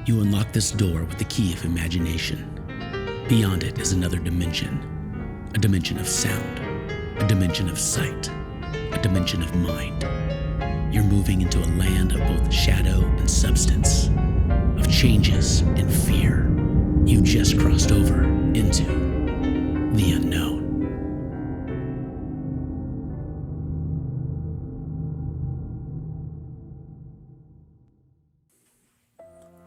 You unlock this door with the key of imagination. Beyond it is another dimension, a dimension of sound, a dimension of sight, a dimension of mind. You're moving into a land of both shadow and substance, of changes and fear. You've just crossed over into the unknown.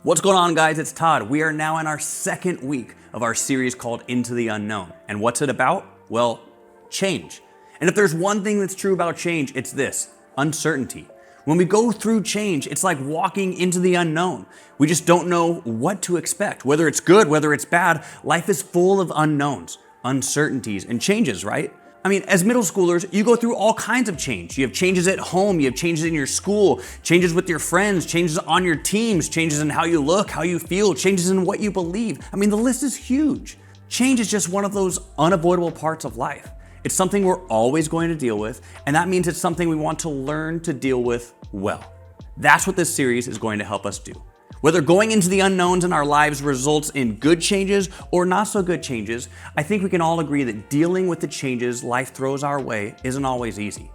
What's going on, guys? It's Todd. We are now in our second week of our series called Into the Unknown. And what's it about? Well, change. And if there's one thing that's true about change, it's this: uncertainty. When we go through change, it's like walking into the unknown. We just don't know what to expect. Whether it's good, whether it's bad, life is full of unknowns, uncertainties, and changes, right? I mean, as middle schoolers, you go through all kinds of change. You have changes at home, you have changes in your school, changes with your friends, changes on your teams, changes in how you look, how you feel, changes in what you believe. I mean, the list is huge. Change is just one of those unavoidable parts of life. It's something we're always going to deal with, and that means it's something we want to learn to deal with well. That's what this series is going to help us do. Whether going into the unknowns in our lives results in good changes or not so good changes, I think we can all agree that dealing with the changes life throws our way isn't always easy.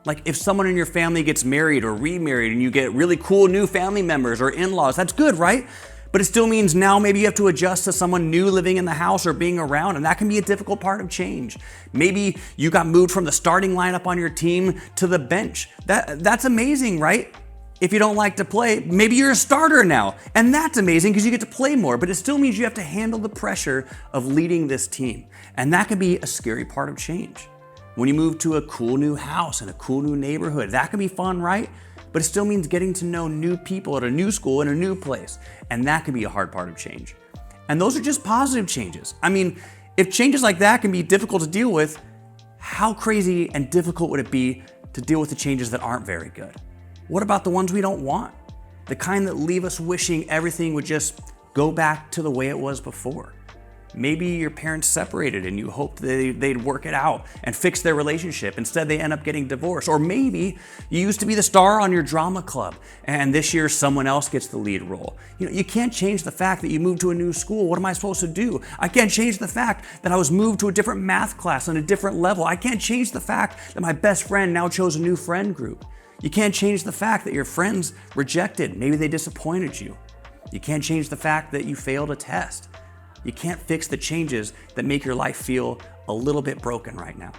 Like if someone in your family gets married or remarried and you get really cool new family members or in-laws, that's good, right? But it still means now maybe you have to adjust to someone new living in the house or being around, and that can be a difficult part of change. Maybe you got moved from the starting lineup on your team to the bench. That's amazing, right? If you don't like to play, maybe you're a starter now, and that's amazing because you get to play more, but it still means you have to handle the pressure of leading this team. And that can be a scary part of change. When you move to a cool new house and a cool new neighborhood, that can be fun, right? But it still means getting to know new people at a new school in a new place, and that can be a hard part of change. And those are just positive changes. I mean, if changes like that can be difficult to deal with, how crazy and difficult would it be to deal with the changes that aren't very good? What about the ones we don't want? The kind that leave us wishing everything would just go back to the way it was before. Maybe your parents separated and you hoped they'd work it out and fix their relationship. Instead, they end up getting divorced. Or maybe you used to be the star on your drama club and this year someone else gets the lead role. You can't change the fact that you moved to a new school. What am I supposed to do? I can't change the fact that I was moved to a different math class on a different level. I can't change the fact that my best friend now chose a new friend group. You can't change the fact that your friends rejected. Maybe they disappointed you. You can't change the fact that you failed a test. You can't fix the changes that make your life feel a little bit broken right now.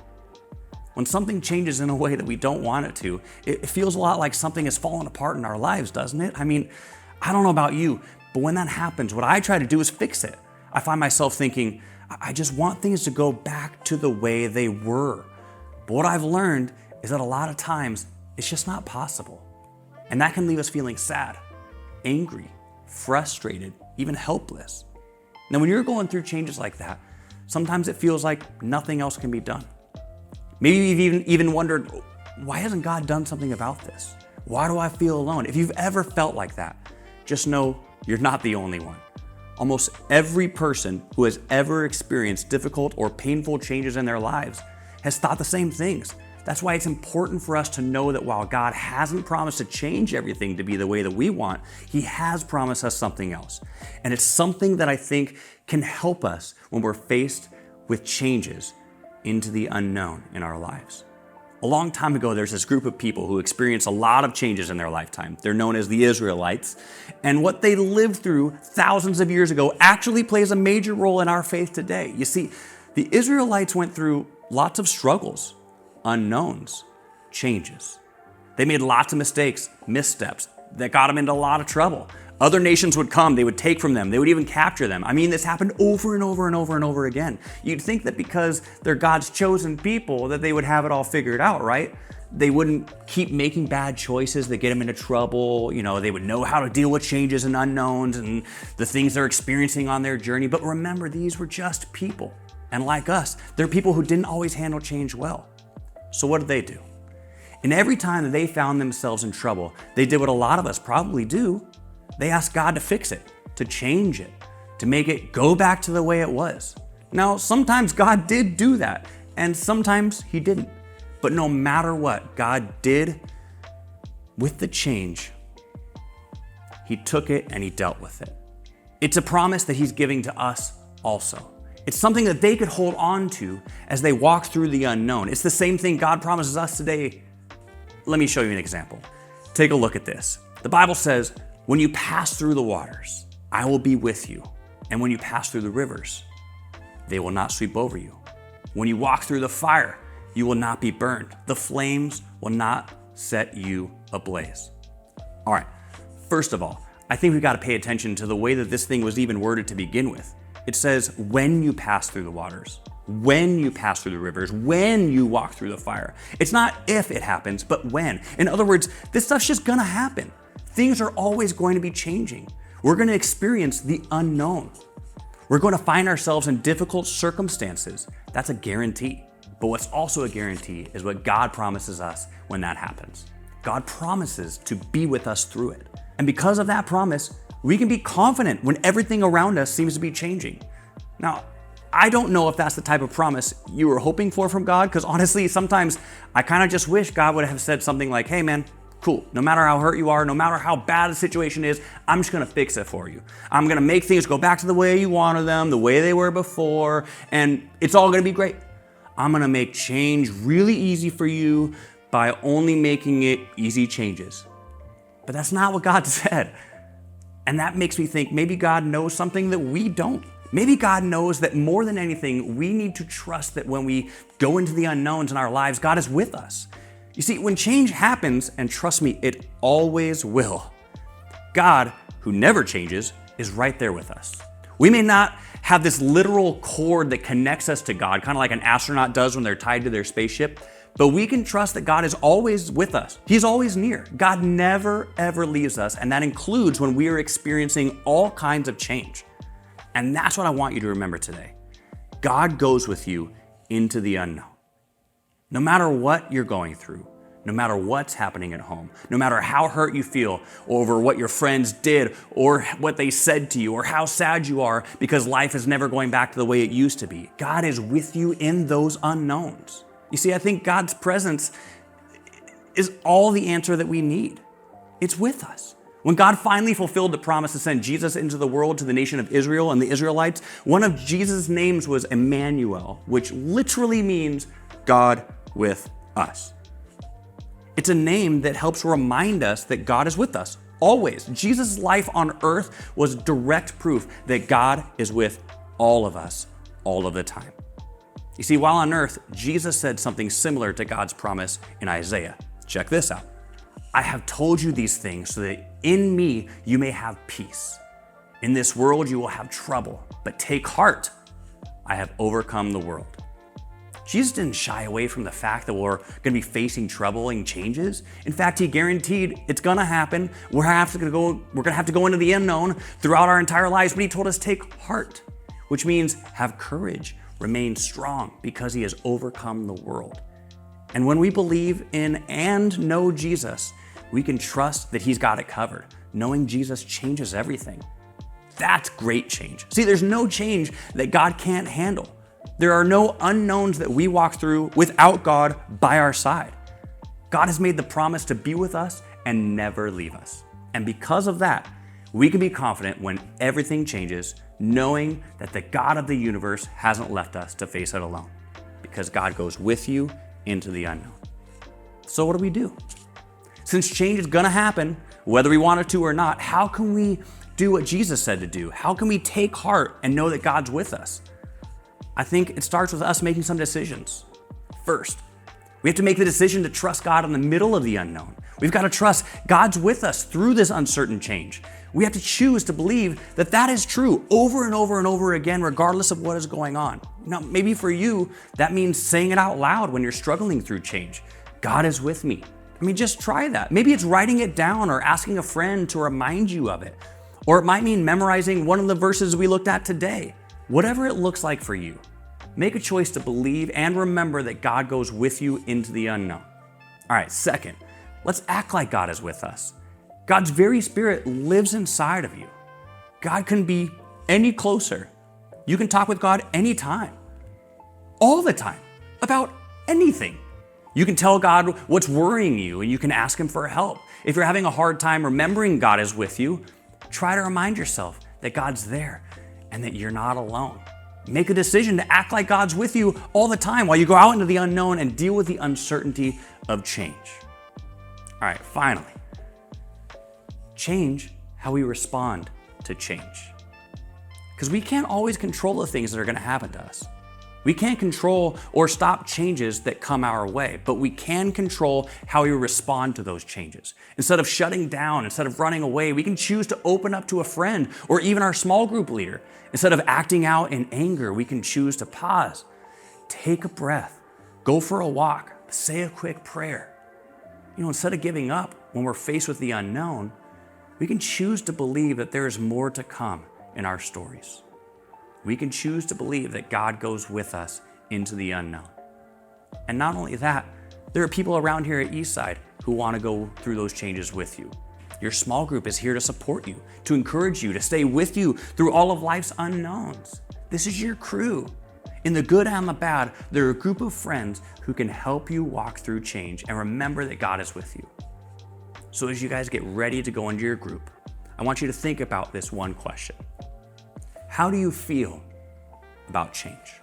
When something changes in a way that we don't want it to, it feels a lot like something has fallen apart in our lives, doesn't it? I mean, I don't know about you, but when that happens, what I try to do is fix it. I find myself thinking, I just want things to go back to the way they were. But what I've learned is that a lot of times, it's just not possible. And that can leave us feeling sad, angry, frustrated, even helpless. Now, when you're going through changes like that, sometimes it feels like nothing else can be done. Maybe you've even wondered, why hasn't God done something about this? Why do I feel alone? If you've ever felt like that, just know you're not the only one. Almost every person who has ever experienced difficult or painful changes in their lives has thought the same things. That's why it's important for us to know that while God hasn't promised to change everything to be the way that we want, He has promised us something else. And it's something that I think can help us when we're faced with changes into the unknown in our lives. A long time ago, there's this group of people who experienced a lot of changes in their lifetime. They're known as the Israelites. And what they lived through thousands of years ago actually plays a major role in our faith today. You see, the Israelites went through lots of struggles, unknowns, changes. They made lots of mistakes, missteps that got them into a lot of trouble. Other nations would come, they would take from them, they would even capture them. I mean, this happened over and over and over and over again. You'd think that because they're God's chosen people that they would have it all figured out, right? They wouldn't keep making bad choices that get them into trouble. They would know how to deal with changes and unknowns and the things they're experiencing on their journey. But remember, these were just people. And like us, they're people who didn't always handle change well. So what did they do? And every time that they found themselves in trouble, they did what a lot of us probably do. They asked God to fix it, to change it, to make it go back to the way it was. Now, sometimes God did do that, and sometimes He didn't. But no matter what God did with the change, He took it and He dealt with it. It's a promise that he's giving to us also. It's something that they could hold on to as they walk through the unknown. It's the same thing God promises us today. Let me show you an example. Take a look at this. The Bible says, when you pass through the waters, I will be with you. And when you pass through the rivers, they will not sweep over you. When you walk through the fire, you will not be burned. The flames will not set you ablaze. All right, first of all, I think we've got to pay attention to the way that this thing was even worded to begin with. It says, when you pass through the waters, when you pass through the rivers, when you walk through the fire. It's not if it happens, but when. In other words, this stuff's just gonna happen. Things are always going to be changing. We're gonna experience the unknown. We're going to find ourselves in difficult circumstances. That's a guarantee. But what's also a guarantee is what God promises us when that happens. God promises to be with us through it. And because of that promise, we can be confident when everything around us seems to be changing. Now, I don't know if that's the type of promise you were hoping for from God, because honestly, sometimes I kind of just wish God would have said something like, hey man, cool, no matter how hurt you are, no matter how bad the situation is, I'm just gonna fix it for you. I'm gonna make things go back to the way you wanted them, the way they were before, and it's all gonna be great. I'm gonna make change really easy for you by only making it easy changes. But that's not what God said. And that makes me think maybe God knows something that we don't. Maybe God knows that more than anything, we need to trust that when we go into the unknowns in our lives, God is with us. You see, when change happens, and trust me, it always will, God, who never changes, is right there with us. We may not have this literal cord that connects us to God, kind of like an astronaut does when they're tied to their spaceship, but we can trust that God is always with us. He's always near. God never, ever leaves us, and that includes when we are experiencing all kinds of change. And that's what I want you to remember today. God goes with you into the unknown. No matter what you're going through, no matter what's happening at home, no matter how hurt you feel over what your friends did or what they said to you or how sad you are because life is never going back to the way it used to be, God is with you in those unknowns. You see, I think God's presence is all the answer that we need. It's with us. When God finally fulfilled the promise to send Jesus into the world to the nation of Israel and the Israelites, one of Jesus' names was Emmanuel, which literally means God with us. It's a name that helps remind us that God is with us, always. Jesus' life on earth was direct proof that God is with all of us, all of the time. You see, while on earth, Jesus said something similar to God's promise in Isaiah. Check this out. I have told you these things so that in me you may have peace. In this world you will have trouble, but take heart. I have overcome the world. Jesus didn't shy away from the fact that we're going to be facing troubling changes. In fact, he guaranteed it's going to happen. We're going to have to go into the unknown throughout our entire lives, but he told us take heart, which means have courage, remain strong because he has overcome the world. And when we believe in and know Jesus, we can trust that he's got it covered. Knowing Jesus changes everything. That's great change. See, there's no change that God can't handle. There are no unknowns that we walk through without God by our side. God has made the promise to be with us and never leave us. And because of that, we can be confident when everything changes, knowing that the God of the universe hasn't left us to face it alone, because God goes with you into the unknown. So what do we do? Since change is gonna happen, whether we want it to or not, how can we do what Jesus said to do? How can we take heart and know that God's with us? I think it starts with us making some decisions. First, we have to make the decision to trust God in the middle of the unknown. We've got to trust God's with us through this uncertain change. We have to choose to believe that that is true over and over and over again, regardless of what is going on. Now, maybe for you, that means saying it out loud when you're struggling through change. God is with me. I mean, just try that. Maybe it's writing it down or asking a friend to remind you of it. Or it might mean memorizing one of the verses we looked at today. Whatever it looks like for you, make a choice to believe and remember that God goes with you into the unknown. All right, second, let's act like God is with us. God's very spirit lives inside of you. God can be any closer. You can talk with God anytime, all the time, about anything. You can tell God what's worrying you and you can ask him for help. If you're having a hard time remembering God is with you, try to remind yourself that God's there and that you're not alone. Make a decision to act like God's with you all the time while you go out into the unknown and deal with the uncertainty of change. All right, finally, change how we respond to change. Because we can't always control the things that are going to happen to us. We can't control or stop changes that come our way, but we can control how we respond to those changes. Instead of shutting down, instead of running away, we can choose to open up to a friend or even our small group leader. Instead of acting out in anger, we can choose to pause, take a breath, go for a walk, say a quick prayer. Instead of giving up when we're faced with the unknown, we can choose to believe that there is more to come in our stories. We can choose to believe that God goes with us into the unknown. And not only that, there are people around here at Eastside who want to go through those changes with you. Your small group is here to support you, to encourage you, to stay with you through all of life's unknowns. This is your crew. In the good and the bad, they're a group of friends who can help you walk through change and remember that God is with you. So as you guys get ready to go into your group, I want you to think about this one question. How do you feel about change?